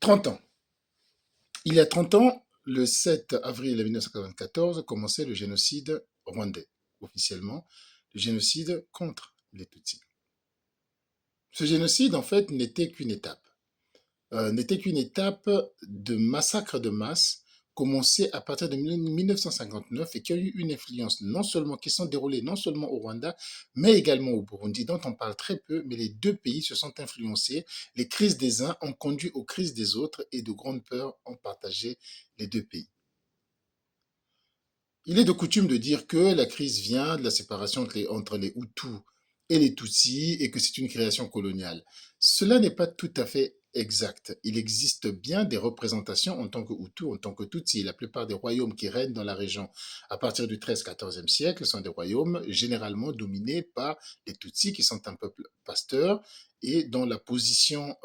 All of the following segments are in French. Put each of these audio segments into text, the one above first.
30 ans. Il y a 30 ans, le 7 avril 1994, commençait le génocide rwandais, officiellement, le génocide contre les Tutsis. Ce génocide, en fait, n'était qu'une étape de massacre de masse commencé à partir de 1959 et qui a eu une influence non seulement, qui sont déroulées non seulement au Rwanda, mais également au Burundi, dont on parle très peu, mais les deux pays se sont influencés. Les crises des uns ont conduit aux crises des autres et de grandes peurs ont partagé les deux pays. Il est de coutume de dire que la crise vient de la séparation entre les Hutus et les Tutsis et que c'est une création coloniale. Cela n'est pas tout à fait exact. Il existe bien des représentations en tant que Hutus, en tant que Tutsis. La plupart des royaumes qui règnent dans la région à partir du 13-14e siècle sont des royaumes généralement dominés par les Tutsis qui sont un peuple pasteur et dont la position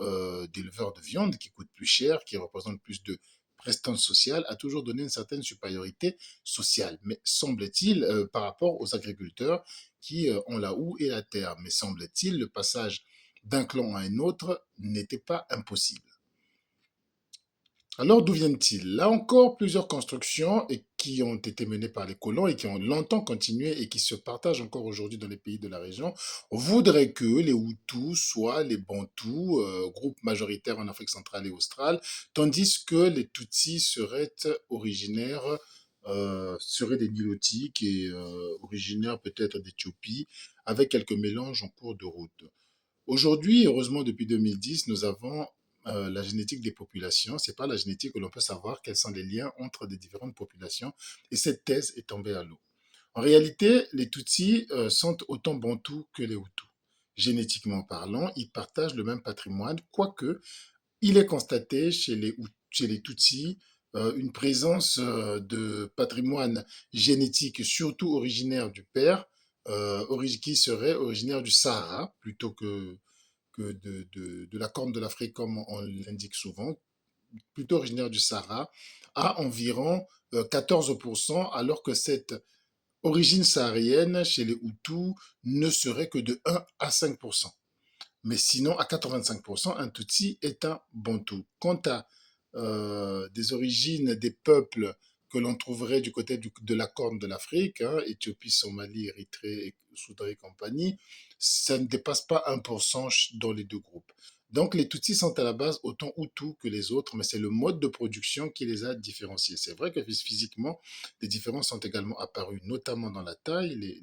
d'éleveur de viande qui coûte plus cher, qui représente plus de prestance sociale, a toujours donné une certaine supériorité sociale. Mais semble-t-il, par rapport aux agriculteurs qui ont la houe et la terre, mais semble-t-il, le passage d'un clan à un autre n'était pas impossible. Alors d'où viennent-ils? Là encore, plusieurs constructions et qui ont été menées par les colons et qui ont longtemps continué et qui se partagent encore aujourd'hui dans les pays de la région, voudraient que les Hutus soient les Bantous, groupe majoritaire en Afrique centrale et australe, tandis que les Tutsis seraient originaires, seraient des Nilotiques et originaires peut-être d'Éthiopie, avec quelques mélanges en cours de route. Aujourd'hui, heureusement, depuis 2010, nous avons la génétique des populations. C'est par la génétique que l'on peut savoir quels sont les liens entre des différentes populations. Et cette thèse est tombée à l'eau. En réalité, les Tutsis sont autant Bantous que les Hutus. Génétiquement parlant, ils partagent le même patrimoine, quoique il est constaté chez les Tutsis une présence de patrimoine génétique, surtout originaire du père, qui serait originaire du Sahara plutôt que de la Corne de l'Afrique, comme on l'indique souvent, plutôt originaire du Sahara, à environ 14%, alors que cette origine saharienne chez les Hutus ne serait que de 1 à 5%. Mais sinon, à 85%, un Tutsi est un Bantou. Quant à des origines des peuples que l'on trouverait du côté de la Corne de l'Afrique, hein, Éthiopie, Somalie, Érythrée, Soudan et compagnie, ça ne dépasse pas 1% dans les deux groupes. Donc les Tutsis sont à la base autant Hutus que les autres, mais c'est le mode de production qui les a différenciés. C'est vrai que physiquement, les différences sont également apparues, notamment dans la taille.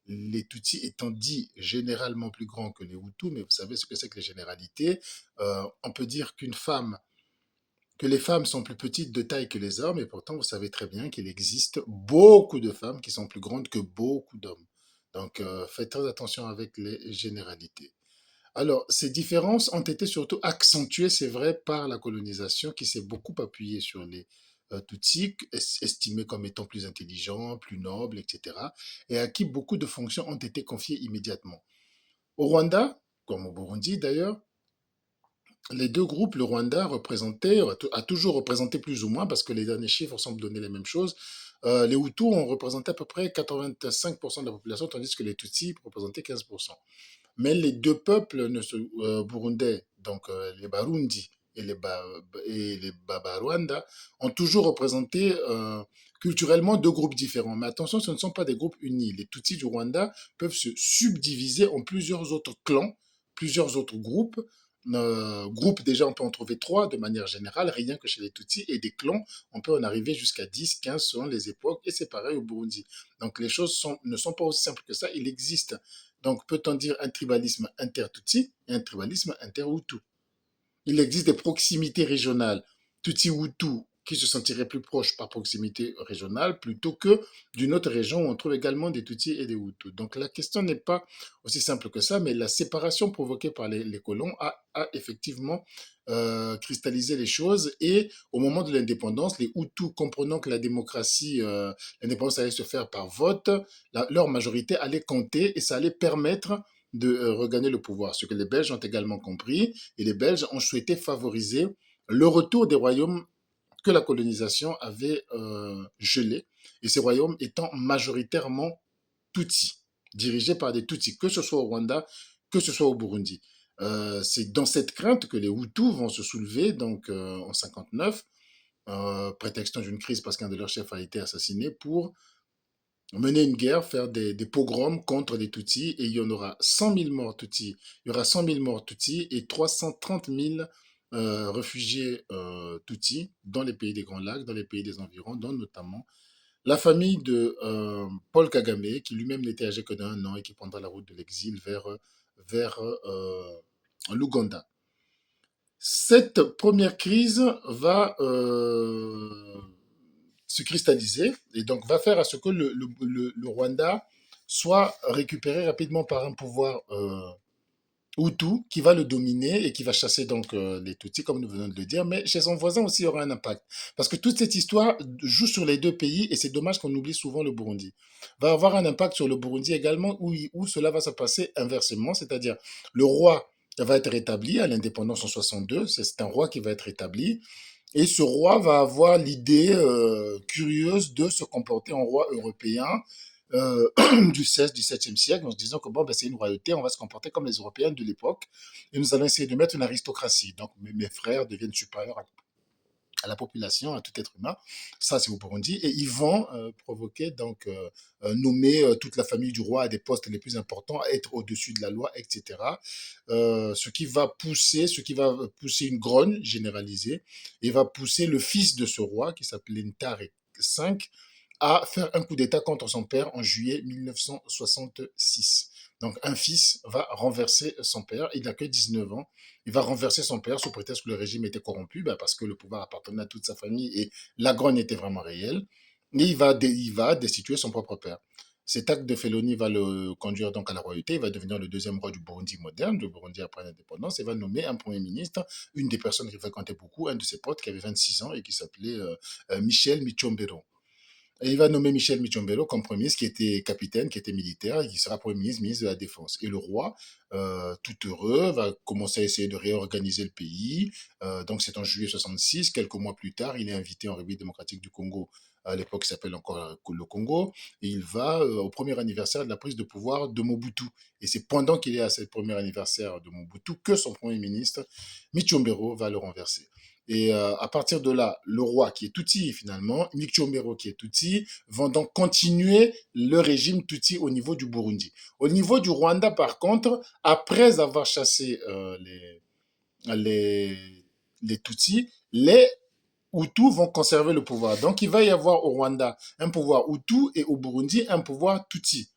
Les Tutsis étant dits généralement plus grands que les Hutus, mais vous savez ce que c'est que les généralités. On peut dire que les femmes sont plus petites de taille que les hommes, et pourtant vous savez très bien qu'il existe beaucoup de femmes qui sont plus grandes que beaucoup d'hommes. Donc faites très attention avec les généralités. Alors, ces différences ont été surtout accentuées, c'est vrai, par la colonisation qui s'est beaucoup appuyée sur les Tutsis, estimés comme étant plus intelligents, plus nobles, etc., et à qui beaucoup de fonctions ont été confiées immédiatement. Au Rwanda, comme au Burundi d'ailleurs, les deux groupes, le Rwanda a toujours représenté plus ou moins, parce que les derniers chiffres semblent donner les mêmes choses. Les Hutus ont représenté à peu près 85% de la population, tandis que les Tutsis représentaient 15%. Mais les deux peuples burundais, donc les Barundi et les Babarwanda, ont toujours représenté culturellement deux groupes différents. Mais attention, ce ne sont pas des groupes unis. Les Tutsis du Rwanda peuvent se subdiviser en plusieurs autres clans, plusieurs autres groupes. Groupes, déjà, on peut en trouver trois de manière générale, rien que chez les Tutsis, et des clans, on peut en arriver jusqu'à 10, 15 selon les époques, et c'est pareil au Burundi. Donc les choses ne sont pas aussi simples que ça. Il existe donc, peut-on dire un tribalisme inter-Tutsi et un tribalisme inter-Hutu? Il existe des proximités régionales Tutsi-Hutu qui se sentiraient plus proches par proximité régionale plutôt que d'une autre région où on trouve également des Tutsis et des Hutus. Donc la question n'est pas aussi simple que ça, mais la séparation provoquée par les colons a effectivement cristallisé les choses et au moment de l'indépendance, les Hutus comprenant que la démocratie, l'indépendance allait se faire par vote, leur majorité allait compter et ça allait permettre de regagner le pouvoir, ce que les Belges ont également compris, et les Belges ont souhaité favoriser le retour des royaumes que la colonisation avait gelés, et ces royaumes étant majoritairement Tutsis, dirigés par des Tutsis, que ce soit au Rwanda, que ce soit au Burundi. C'est dans cette crainte que les Hutus vont se soulever donc en 59, prétextant d'une crise parce qu'un de leurs chefs a été assassiné pour mener une guerre, faire des pogroms contre les Tutsis, et il y en aura 100 000 morts Tutsis. Il y aura 100 000 morts Tutsis et 330 000 réfugiés Tutsis dans les pays des Grands Lacs, dans les pays des environs, dont notamment la famille de Paul Kagame, qui lui-même n'était âgé que d'un an et qui prendra la route de l'exil vers l'Ouganda. Cette première crise va se cristalliser et donc va faire à ce que le Rwanda soit récupéré rapidement par un pouvoir Hutu qui va le dominer et qui va chasser donc les Tutsis, comme nous venons de le dire, mais chez son voisin aussi il y aura un impact. Parce que toute cette histoire joue sur les deux pays et c'est dommage qu'on oublie souvent le Burundi. Va avoir un impact sur le Burundi également où cela va se passer inversement, c'est-à-dire le roi va être rétabli à l'indépendance en 62, c'est un roi qui va être rétabli, et ce roi va avoir l'idée curieuse de se comporter en roi européen du 16, du 17e siècle, en se disant que bon, ben, c'est une royauté, on va se comporter comme les Européens de l'époque, et nous allons essayer de mettre une aristocratie. Donc mes frères deviennent supérieurs à la population, à tout être humain. Ça, c'est au Burundi. Et ils vont provoquer, donc, nommer toute la famille du roi à des postes les plus importants, être au-dessus de la loi, etc. Ce qui va pousser une grogne généralisée et va pousser le fils de ce roi, qui s'appelait Ntare V, à faire un coup d'État contre son père en juillet 1966. Donc un fils va renverser son père, il n'a que 19 ans, il va renverser son père sous prétexte que le régime était corrompu, ben parce que le pouvoir appartenait à toute sa famille et la grogne était vraiment réelle, et il va destituer son propre père. Cet acte de félonie va le conduire donc à la royauté, il va devenir le deuxième roi du Burundi moderne, du Burundi après l'indépendance, et va nommer un premier ministre, une des personnes qu'il fréquentait beaucoup, un de ses potes qui avait 26 ans et qui s'appelait Michel Michombero. Et il va nommer Michel Michombero comme premier ministre, qui était capitaine, qui était militaire, et qui sera premier ministre, ministre de la Défense. Et le roi, tout heureux, va commencer à essayer de réorganiser le pays. Donc c'est en juillet 66, quelques mois plus tard, il est invité en République démocratique du Congo, à l'époque qui s'appelle encore le Congo, et il va au premier anniversaire de la prise de pouvoir de Mobutu. Et c'est pendant qu'il est à ce premier anniversaire de Mobutu que son premier ministre, Michombero, va le renverser. Et à partir de là, le roi qui est Tutsi finalement, Michombero qui est Tutsi, vont donc continuer le régime Tutsi au niveau du Burundi. Au niveau du Rwanda, par contre, après avoir chassé les, les Tutsis, les Hutus vont conserver le pouvoir. Donc il va y avoir au Rwanda un pouvoir Hutu et au Burundi un pouvoir Tutsi,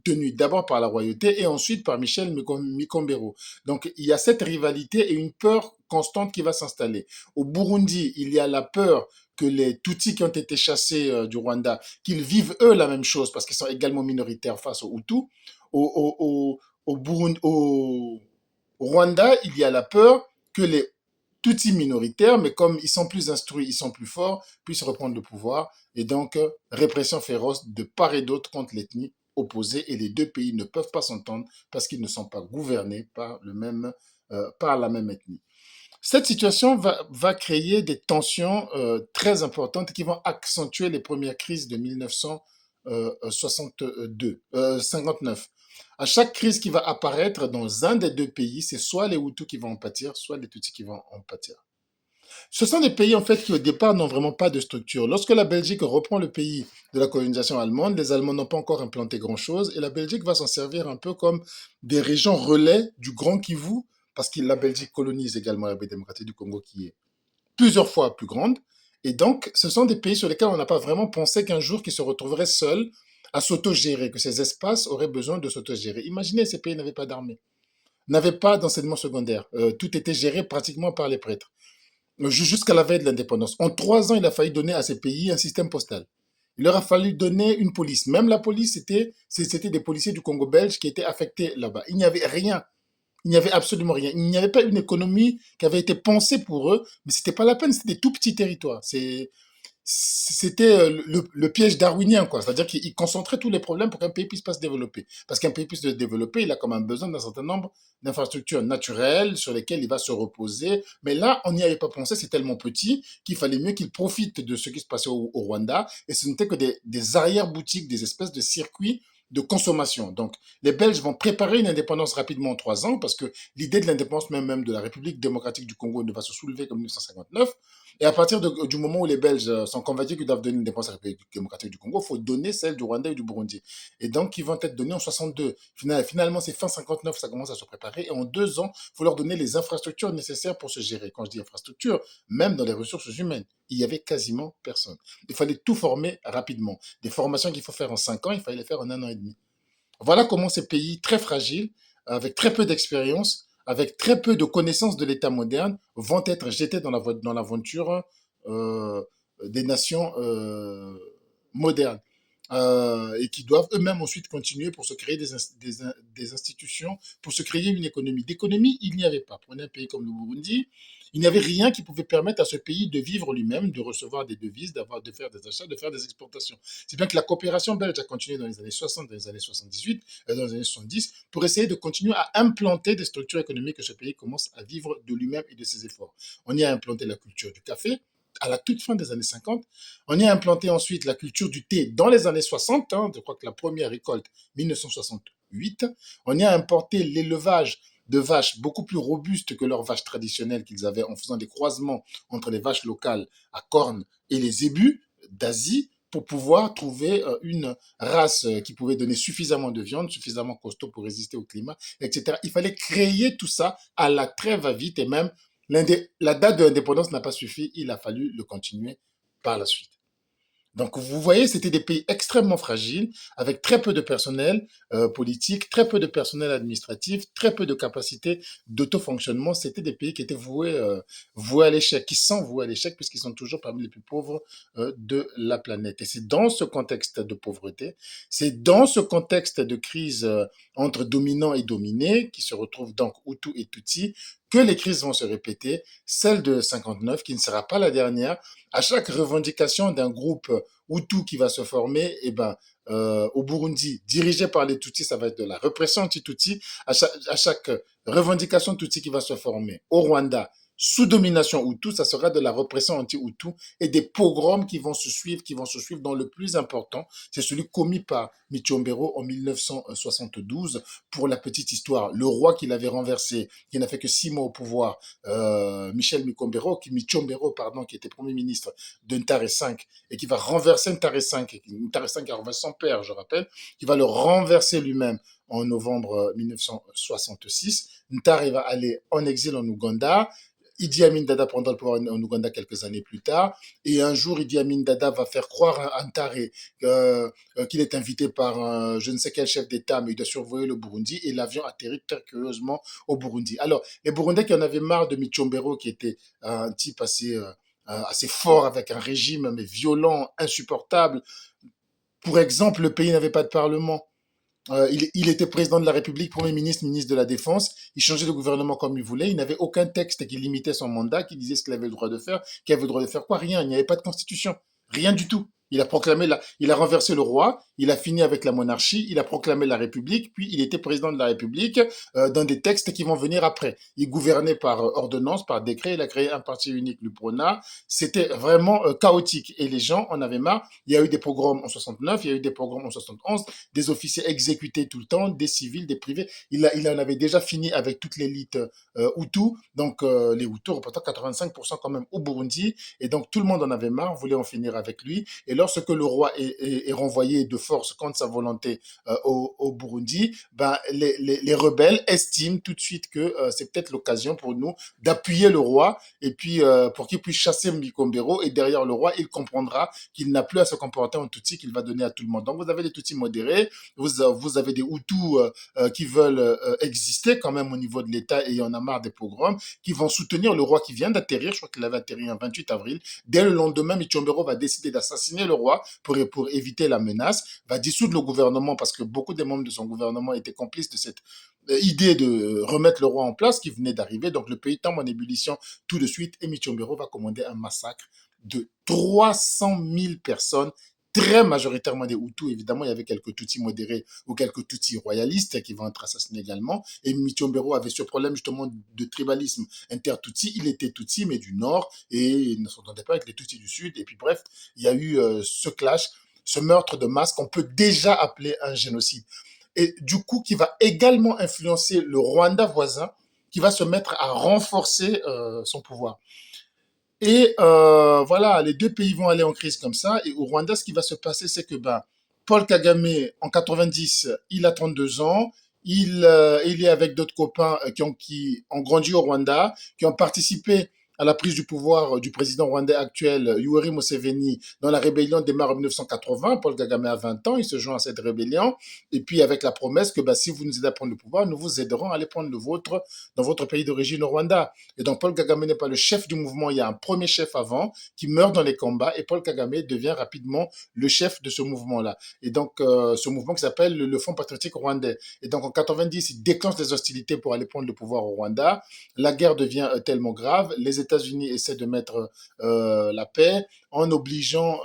tenu d'abord par la royauté et ensuite par Michel Mikombero. Donc il y a cette rivalité et une peur constante qui va s'installer. Au Burundi, il y a la peur que les Tutsis qui ont été chassés du Rwanda, qu'ils vivent eux la même chose parce qu'ils sont également minoritaires face aux Hutus. Au Burundi, au Rwanda, il y a la peur que les Tutsis minoritaires, mais comme ils sont plus instruits, ils sont plus forts, puissent reprendre le pouvoir. Et donc, répression féroce de part et d'autre contre l'ethnie opposée. Et les deux pays ne peuvent pas s'entendre parce qu'ils ne sont pas gouvernés par la même ethnie. Cette situation va créer des tensions très importantes qui vont accentuer les premières crises de 1962, 59. À chaque crise qui va apparaître dans un des deux pays, c'est soit les Hutus qui vont en pâtir, soit les Tutsis qui vont en pâtir. Ce sont des pays en fait qui au départ n'ont vraiment pas de structure. Lorsque la Belgique reprend le pays de la colonisation allemande, les Allemands n'ont pas encore implanté grand-chose et la Belgique va s'en servir un peu comme des régions relais du Grand Kivu, parce que la Belgique colonise également la République démocratique du Congo qui est plusieurs fois plus grande. Et donc, ce sont des pays sur lesquels on n'a pas vraiment pensé qu'un jour qu'ils se retrouveraient seuls à s'autogérer, que ces espaces auraient besoin de s'autogérer. Imaginez, ces pays n'avaient pas d'armée, n'avaient pas d'enseignement secondaire. Tout était géré pratiquement par les prêtres jusqu'à la veille de l'indépendance. En 3 ans, il a fallu donner à ces pays un système postal. Il leur a fallu donner une police. Même la police, c'était des policiers du Congo belge qui étaient affectés là-bas. Il n'y avait rien. Il n'y avait absolument rien. Il n'y avait pas une économie qui avait été pensée pour eux, mais c'était pas la peine. C'était des tout petits territoires. C'était le piège darwinien, quoi. C'est-à-dire qu'il concentrait tous les problèmes pour qu'un pays puisse pas se développer. Parce qu'un pays puisse se développer, il a quand même besoin d'un certain nombre d'infrastructures naturelles sur lesquelles il va se reposer. Mais là, on n'y avait pas pensé, c'est tellement petit qu'il fallait mieux qu'il profite de ce qui se passait au Rwanda. Et ce n'était que des arrière-boutiques, des espèces de circuits de consommation. Donc, les Belges vont préparer une indépendance rapidement en 3 ans parce que l'idée de l'indépendance même de la République démocratique du Congo ne va se soulever qu'en 1959. Et à partir du moment où les Belges sont convaincus qu'ils doivent donner l'indépendance à la République démocratique du Congo, il faut donner celle du Rwanda et du Burundi. Et donc, ils vont être donnés en 62. Finalement, c'est fin 59, ça commence à se préparer. Et en 2 ans, il faut leur donner les infrastructures nécessaires pour se gérer. Quand je dis infrastructures, même dans les ressources humaines, il y avait quasiment personne. Il fallait tout former rapidement. Des formations qu'il faut faire en 5 ans, il fallait les faire en 1 an et demi. Voilà comment ces pays très fragiles, avec très peu d'expérience, avec très peu de connaissances de l'État moderne, vont être jetés dans l'aventure des nations modernes. Et qui doivent eux-mêmes ensuite continuer pour se créer des institutions, pour se créer une économie. D'économie, il n'y avait pas. Prenez un pays comme le Burundi, il n'y avait rien qui pouvait permettre à ce pays de vivre lui-même, de recevoir des devises, de faire des achats, de faire des exportations. C'est bien que la coopération belge a continué dans les années 60, dans les années 78, dans les années 70, pour essayer de continuer à implanter des structures économiques que ce pays commence à vivre de lui-même et de ses efforts. On y a implanté la culture du café à la toute fin des années 50. On y a implanté ensuite la culture du thé dans les années 60. Je crois que la première récolte, 1968. On y a importé l'élevage de vaches beaucoup plus robustes que leurs vaches traditionnelles qu'ils avaient en faisant des croisements entre les vaches locales à cornes et les zébus d'Asie pour pouvoir trouver une race qui pouvait donner suffisamment de viande, suffisamment costaud pour résister au climat, etc. Il fallait créer tout ça à la très va-vite et même la date de l'indépendance n'a pas suffi, il a fallu le continuer par la suite. Donc, vous voyez, c'était des pays extrêmement fragiles, avec très peu de personnel politique, très peu de personnel administratif, très peu de capacité d'autofonctionnement. C'était des pays qui étaient voués à l'échec, qui sont voués à l'échec, puisqu'ils sont toujours parmi les plus pauvres de la planète. Et c'est dans ce contexte de pauvreté, c'est dans ce contexte de crise entre dominants et dominés, qui se retrouvent donc Hutu et Tutsi, que les crises vont se répéter. Celle de 59, qui ne sera pas la dernière, à chaque revendication d'un groupe Hutu qui va se former, au Burundi, dirigé par les Tutsis, ça va être de la répression anti-Tutsi. À chaque revendication Tutsi qui va se former au Rwanda, sous domination Hutu, ça sera de la répression anti-Hutu et des pogroms qui vont se suivre, dont le plus important, c'est celui commis par Michombero en 1972. Pour la petite histoire, le roi qui l'avait renversé, qui n'a fait que 6 mois au pouvoir, Michombero, pardon, qui était premier ministre de Ntare 5 et qui va renverser Ntare 5, Ntare 5 a renversé son père, je rappelle, qui va le renverser lui-même en novembre 1966. Ntare va aller en exil en Ouganda. Idi Amin Dada prendra le pouvoir en Ouganda quelques années plus tard. Et un jour, Idi Amin Dada va faire croire à Ntare qu'il est invité par je ne sais quel chef d'État, mais il doit survoler le Burundi. Et l'avion atterrit très curieusement au Burundi. Alors, les Burundais qui en avaient marre de Michombero, qui était un type assez fort, avec un régime mais violent, insupportable. Pour exemple, le pays n'avait pas de parlement. Il était président de la République, Premier ministre, ministre de la Défense. Il changeait de gouvernement comme il voulait. Il n'avait aucun texte qui limitait son mandat, qui disait ce qu'il avait le droit de faire, qu'il avait le droit de faire quoi. Rien. Il n'y avait pas de constitution. Rien du tout. Il a renversé le roi, il a fini avec la monarchie, il a proclamé la République, puis il était président de la République dans des textes qui vont venir après. Il gouvernait par ordonnance, par décret, il a créé un parti unique, l'UPRONA. C'était vraiment chaotique et les gens en avaient marre. Il y a eu des pogroms en 69, il y a eu des pogroms en 71, des officiers exécutés tout le temps, des civils, des privés. Il en avait déjà fini avec toute l'élite Hutu, donc les Hutus représentent 85% quand même au Burundi, et donc tout le monde en avait marre, voulait en finir avec lui. Et lorsque le roi est renvoyé de force contre sa volonté au Burundi, ben, les rebelles estiment tout de suite que c'est peut-être l'occasion pour nous d'appuyer le roi et puis pour qu'il puisse chasser Mikombero. Et derrière le roi, il comprendra qu'il n'a plus à se comporter en Tutsi, qu'il va donner à tout le monde. Donc vous avez des Tutsis modérés, vous avez des Hutus qui veulent exister quand même au niveau de l'État et il y en a marre des pogroms, qui vont soutenir le roi qui vient d'atterrir. Je crois qu'il avait atterri un 28 avril. Dès le lendemain, Michombero va décider d'assassiner le roi pour éviter la menace, va dissoudre le gouvernement parce que beaucoup des membres de son gouvernement étaient complices de cette idée de remettre le roi en place qui venait d'arriver. Donc le pays tombe en ébullition tout de suite et Michombero va commander un massacre de 300 000 personnes, très majoritairement des Hutus. Évidemment, il y avait quelques Tutsis modérés ou quelques Tutsis royalistes qui vont être assassinés également. Et Michombero avait ce problème justement de tribalisme inter-Tutsi. Il était Tutsi, mais du nord, et il ne s'entendait pas avec les Tutsis du sud. Et puis bref, il y a eu ce clash. ce meurtre de masse qu'on peut déjà appeler un génocide. Et du coup, qui va également influencer le Rwanda voisin, qui va se mettre à renforcer son pouvoir. Et voilà, les deux pays vont aller en crise comme ça. Et au Rwanda, ce qui va se passer, c'est que ben, Paul Kagame, en 90, il a 32 ans. Il est avec d'autres copains qui ont grandi au Rwanda, qui ont participé à la prise du pouvoir du président rwandais actuel, Yoweri Museveni, dans la rébellion démarre en 1980. Paul Kagame a 20 ans, il se joint à cette rébellion. Et puis avec la promesse que ben, si vous nous aidez à prendre le pouvoir, nous vous aiderons à aller prendre le vôtre dans votre pays d'origine au Rwanda. Et donc Paul Kagame n'est pas le chef du mouvement, il y a un premier chef avant qui meurt dans les combats et Paul Kagame devient rapidement le chef de ce mouvement-là. Et donc ce mouvement qui s'appelle le Front patriotique rwandais. Et donc en 90, il déclenche des hostilités pour aller prendre le pouvoir au Rwanda. La guerre devient tellement grave, les États-Unis essaient de mettre la paix en obligeant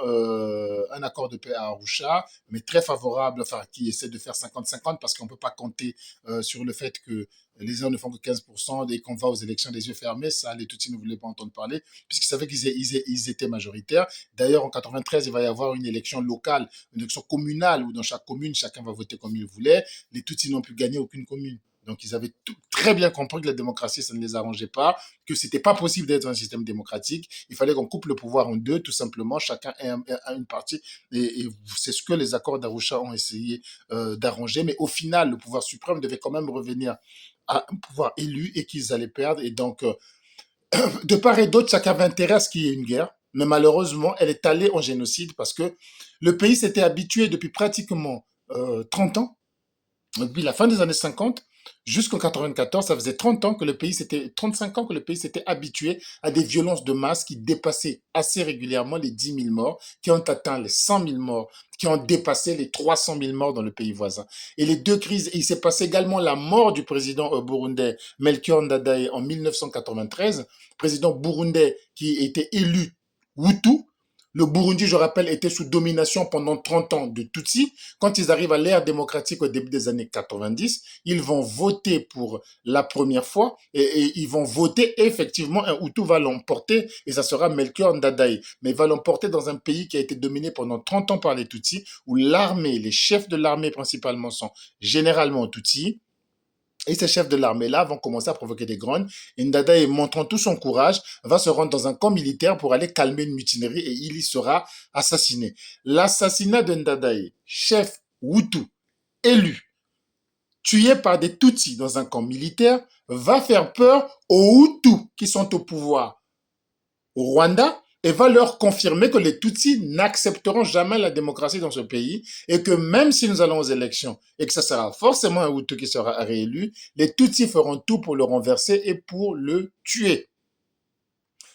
un accord de paix à Arusha, mais très favorable, enfin qui essaie de faire 50-50 parce qu'on ne peut pas compter sur le fait que les gens ne font que 15% et qu'on va aux élections des yeux fermés. Ça, les Tutsis ne voulaient pas entendre parler, puisqu'ils savaient qu'ils étaient majoritaires. D'ailleurs, en 93, il va y avoir une élection locale, une élection communale, où dans chaque commune, chacun va voter comme il voulait. Les Tutsis n'ont pu gagner aucune commune. Donc, ils avaient très bien compris que la démocratie, ça ne les arrangeait pas, que c'était pas possible d'être un système démocratique. Il fallait qu'on coupe le pouvoir en deux, tout simplement. Chacun a une partie. Et c'est ce que les accords d'Arusha ont essayé d'arranger. Mais au final, le pouvoir suprême devait quand même revenir à un pouvoir élu et qu'ils allaient perdre. Et donc, de part et d'autre, chacun avait intérêt à ce qu'il y ait une guerre. Mais malheureusement, elle est allée en génocide parce que le pays s'était habitué depuis pratiquement 30 ans, depuis la fin des années 50 jusqu'en 94, ça faisait 30 ans que le pays s'était, 35 ans que le pays s'était habitué à des violences de masse qui dépassaient assez régulièrement les 10 000 morts, qui ont atteint les 100 000 morts, qui ont dépassé les 300 000 morts dans le pays voisin. Et les deux crises, il s'est passé également la mort du président burundais Melchior Ndadaye en 1993, président burundais qui était élu Hutu. Le Burundi, je rappelle, était sous domination pendant 30 ans de Tutsis. Quand ils arrivent à l'ère démocratique au début des années 90, ils vont voter pour la première fois et ils vont voter et effectivement un Hutu va l'emporter et ça sera Melchior Ndadaye. Mais il va l'emporter dans un pays qui a été dominé pendant 30 ans par les Tutsis où l'armée, les chefs de l'armée principalement sont généralement Tutsis. Et ces chefs de l'armée-là vont commencer à provoquer des grogne. Et Ndadaye, montrant tout son courage, va se rendre dans un camp militaire pour aller calmer une mutinerie et il y sera assassiné. L'assassinat de Ndadaye, chef Hutu, élu, tué par des Tutsis dans un camp militaire, va faire peur aux Hutus qui sont au pouvoir au Rwanda et va leur confirmer que les Tutsis n'accepteront jamais la démocratie dans ce pays et que même si nous allons aux élections et que ce sera forcément un Hutu qui sera réélu, les Tutsis feront tout pour le renverser et pour le tuer.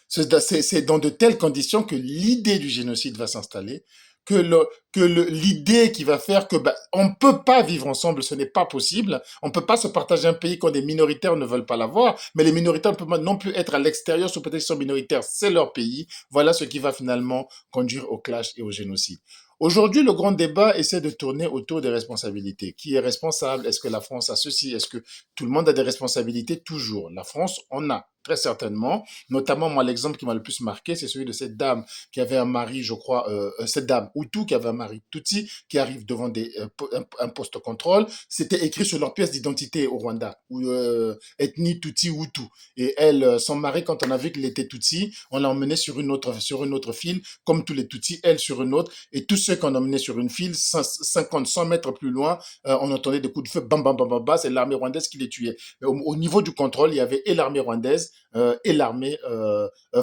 C'est dans de telles conditions que l'idée du génocide va s'installer, que l'idée qui va faire que on ne peut pas vivre ensemble, ce n'est pas possible. On ne peut pas se partager un pays quand des minoritaires ne veulent pas l'avoir, mais les minoritaires ne peuvent non plus être à l'extérieur sous prétexte qu'ils sont minoritaires, c'est leur pays. Voilà ce qui va finalement conduire au clash et au génocide. Aujourd'hui, le grand débat essaie de tourner autour des responsabilités. Qui est responsable? Est-ce que la France a ceci? Est-ce que tout le monde a des responsabilités? Toujours. La France en a, très certainement. Notamment, moi, l'exemple qui m'a le plus marqué, c'est celui de cette dame qui avait un mari, je crois, cette dame Hutu qui avait un mari Tutsi, qui arrive devant un poste de contrôle. C'était écrit sur leur pièce d'identité au Rwanda, ou ethnie Tutsi Hutu. Et elle, son mari, quand on a vu qu'il était Tutsi, on l'a emmené sur une autre file, comme tous les Tutsis, elle sur une autre. Et tous ceux qu'on emmenait sur une file, 50, 100 mètres plus loin, on entendait des coups de feu, bam, bam, bam, bam, bam, c'est l'armée rwandaise qui les tuait. Mais au niveau du contrôle, il y avait et l'armée rwandaise et l'armée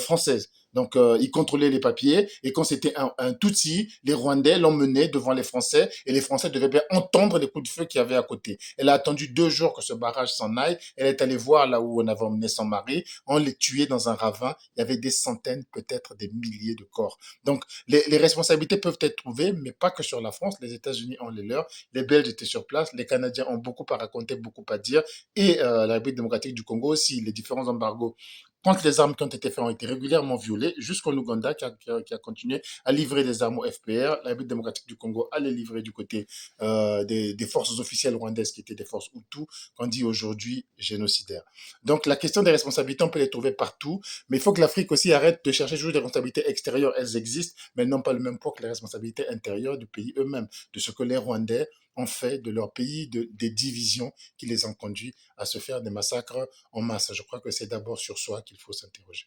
française. Donc, ils contrôlaient les papiers et quand c'était un Tutsi, les Rwandais l'emmenaient devant les Français et les Français devaient bien entendre les coups de feu qu'il y avait à côté. Elle a attendu 2 jours que ce barrage s'en aille. Elle est allée voir là où on avait emmené son mari. On les tuait dans un ravin. Il y avait des centaines, peut-être des milliers de corps. Donc, les responsabilités peuvent être trouvées, mais pas que sur la France. Les États-Unis ont les leurs. Les Belges étaient sur place. Les Canadiens ont beaucoup à raconter, beaucoup à dire. Et la République démocratique du Congo aussi, les différents embargos quand les armes qui ont été faites ont été régulièrement violées, jusqu'en Ouganda qui a continué à livrer des armes au FPR, la République démocratique du Congo à les livrer du côté des forces officielles rwandaises qui étaient des forces Hutus, qu'on dit aujourd'hui génocidaires. Donc la question des responsabilités, on peut les trouver partout, mais il faut que l'Afrique aussi arrête de chercher toujours des responsabilités extérieures. Elles existent, mais elles n'ont pas le même poids que les responsabilités intérieures du pays eux-mêmes, de ce que les Rwandais ont fait de leur pays, des divisions qui les ont conduits à se faire des massacres en masse. Je crois que c'est d'abord sur soi qu'il faut s'interroger.